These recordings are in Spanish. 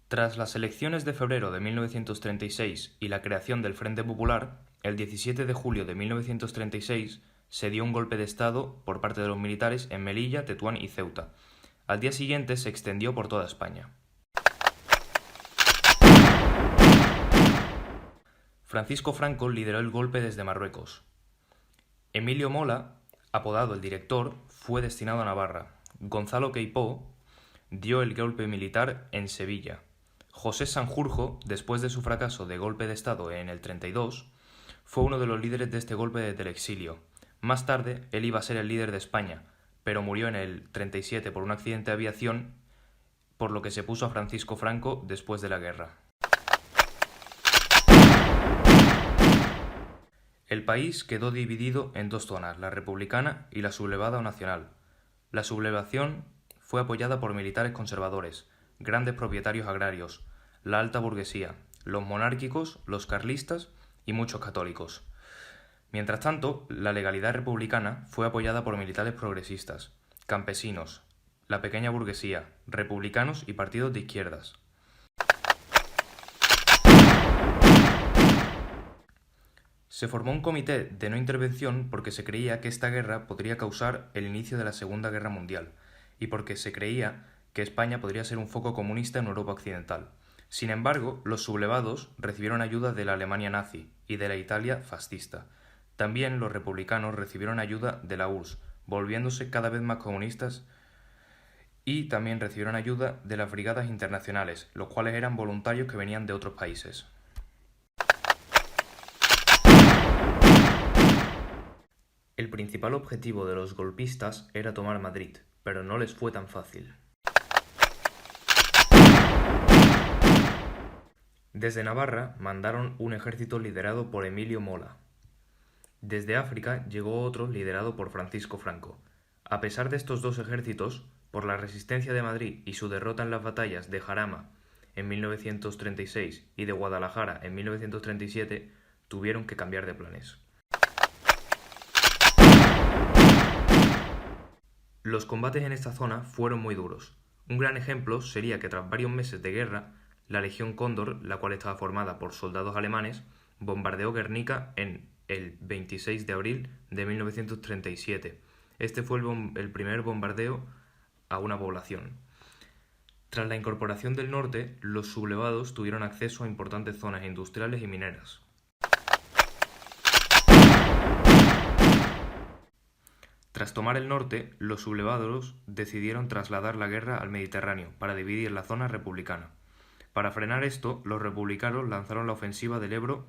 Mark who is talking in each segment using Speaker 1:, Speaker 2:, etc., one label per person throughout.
Speaker 1: Tras las elecciones de febrero de 1936 y la creación del Frente Popular, el 17 de julio de 1936 se dio un golpe de Estado por parte de los militares en Melilla, Tetuán y Ceuta. Al día siguiente se extendió por toda España. Francisco Franco lideró el golpe desde Marruecos. Emilio Mola, apodado el Director, fue destinado a Navarra. Gonzalo Queipo dio el golpe militar en Sevilla. José Sanjurjo, después de su fracaso de golpe de Estado en el 32, fue uno de los líderes de este golpe desde el exilio. Más tarde, él iba a ser el líder de España, pero murió en el 37 por un accidente de aviación, por lo que se puso a Francisco Franco después de la guerra. El país quedó dividido en dos zonas, la republicana y la sublevada o nacional. La sublevación fue apoyada por militares conservadores, grandes propietarios agrarios, la alta burguesía, los monárquicos, los carlistas y muchos católicos. Mientras tanto, la legalidad republicana fue apoyada por militares progresistas, campesinos, la pequeña burguesía, republicanos y partidos de izquierdas. Se formó un comité de no intervención porque se creía que esta guerra podría causar el inicio de la Segunda Guerra Mundial y porque se creía que España podría ser un foco comunista en Europa occidental. Sin embargo, los sublevados recibieron ayuda de la Alemania nazi y de la Italia fascista. También los republicanos recibieron ayuda de la URSS, volviéndose cada vez más comunistas, y también recibieron ayuda de las brigadas internacionales, los cuales eran voluntarios que venían de otros países. El principal objetivo de los golpistas era tomar Madrid, pero no les fue tan fácil. Desde Navarra mandaron un ejército liderado por Emilio Mola. Desde África llegó otro liderado por Francisco Franco. A pesar de estos dos ejércitos, por la resistencia de Madrid y su derrota en las batallas de Jarama en 1936 y de Guadalajara en 1937, tuvieron que cambiar de planes. Los combates en esta zona fueron muy duros. Un gran ejemplo sería que tras varios meses de guerra, la Legión Cóndor, la cual estaba formada por soldados alemanes, bombardeó Guernica en el 26 de abril de 1937. Este fue el primer bombardeo a una población. Tras la incorporación del norte, los sublevados tuvieron acceso a importantes zonas industriales y mineras. Tras tomar el norte, los sublevados decidieron trasladar la guerra al Mediterráneo para dividir la zona republicana. Para frenar esto, los republicanos lanzaron la ofensiva del Ebro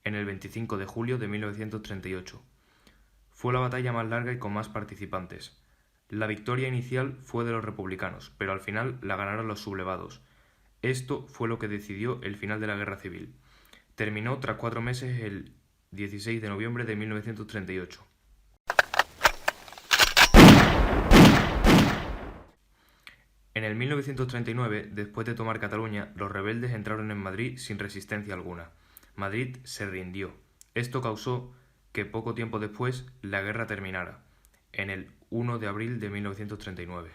Speaker 1: en el 25 de julio de 1938. Fue la batalla más larga y con más participantes. La victoria inicial fue de los republicanos, pero al final la ganaron los sublevados. Esto fue lo que decidió el final de la guerra civil. Terminó tras 4 meses el 16 de noviembre de 1938. En el 1939, después de tomar Cataluña, los rebeldes entraron en Madrid sin resistencia alguna. Madrid se rindió. Esto causó que poco tiempo después la guerra terminara, en el 1 de abril de 1939.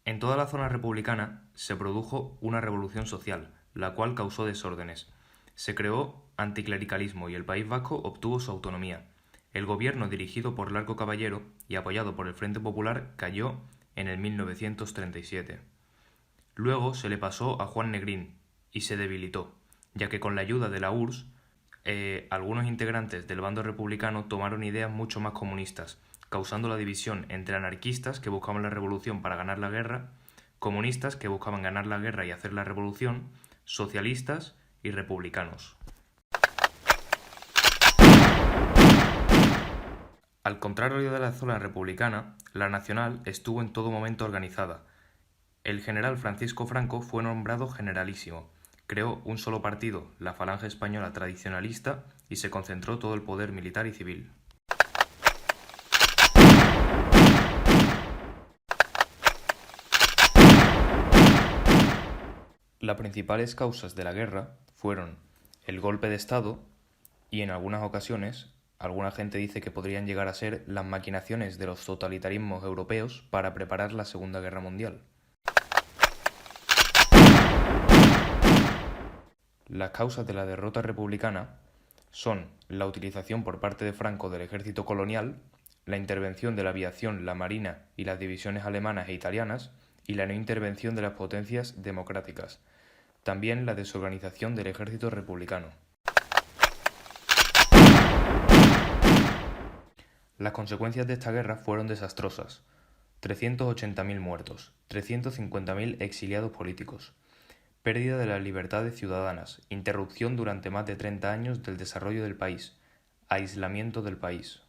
Speaker 1: En toda la zona republicana se produjo una revolución social, la cual causó desórdenes. Se creó anticlericalismo y el País Vasco obtuvo su autonomía. El gobierno dirigido por Largo Caballero y apoyado por el Frente Popular cayó en el 1937. Luego se le pasó a Juan Negrín y se debilitó, ya que con la ayuda de la URSS, algunos integrantes del bando republicano tomaron ideas mucho más comunistas, causando la división entre anarquistas que buscaban la revolución para ganar la guerra, comunistas que buscaban ganar la guerra y hacer la revolución, socialistas y republicanos. Al contrario de la zona republicana, la nacional estuvo en todo momento organizada. El general Francisco Franco fue nombrado generalísimo, creó un solo partido, la Falange Española Tradicionalista, y se concentró todo el poder militar y civil. Las principales causas de la guerra fueron el golpe de Estado y, en algunas ocasiones, Alguna gente dice que podrían llegar a ser las maquinaciones de los totalitarismos europeos para preparar la Segunda Guerra Mundial. Las causas de la derrota republicana son la utilización por parte de Franco del ejército colonial, la intervención de la aviación, la marina y las divisiones alemanas e italianas, y la no intervención de las potencias democráticas. También la desorganización del ejército republicano. Las consecuencias de esta guerra fueron desastrosas. 380.000 muertos, 350.000 exiliados políticos, pérdida de las libertades ciudadanas, interrupción durante más de 30 años del desarrollo del país, aislamiento del país.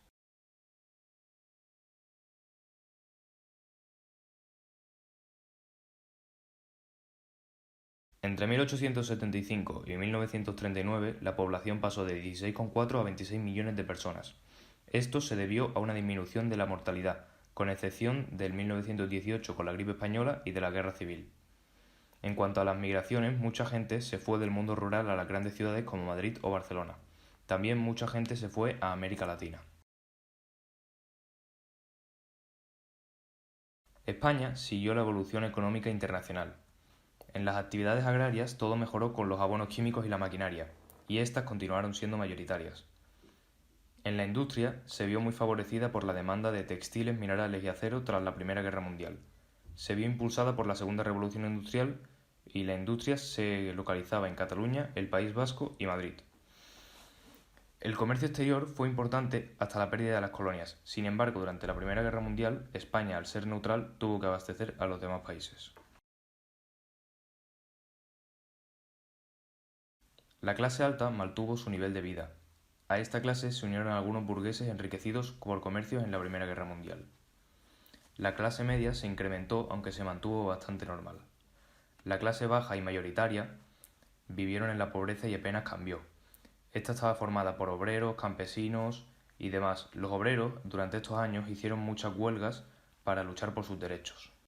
Speaker 1: Entre 1875 y 1939, la población pasó de 16,4 a 26 millones de personas. Esto se debió a una disminución de la mortalidad, con excepción del 1918 con la gripe española y de la guerra civil. En cuanto a las migraciones, mucha gente se fue del mundo rural a las grandes ciudades como Madrid o Barcelona. También mucha gente se fue a América Latina. España siguió la evolución económica internacional. En las actividades agrarias todo mejoró con los abonos químicos y la maquinaria, y estas continuaron siendo mayoritarias. En la industria se vio muy favorecida por la demanda de textiles, minerales y acero tras la Primera Guerra Mundial. Se vio impulsada por la Segunda Revolución Industrial y la industria se localizaba en Cataluña, el País Vasco y Madrid. El comercio exterior fue importante hasta la pérdida de las colonias. Sin embargo, durante la Primera Guerra Mundial, España, al ser neutral, tuvo que abastecer a los demás países. La clase alta mantuvo su nivel de vida. A esta clase se unieron algunos burgueses enriquecidos por comercios en la Primera Guerra Mundial. La clase media se incrementó, aunque se mantuvo bastante normal. La clase baja y mayoritaria vivieron en la pobreza y apenas cambió. Esta estaba formada por obreros, campesinos y demás. Los obreros, durante estos años, hicieron muchas huelgas para luchar por sus derechos.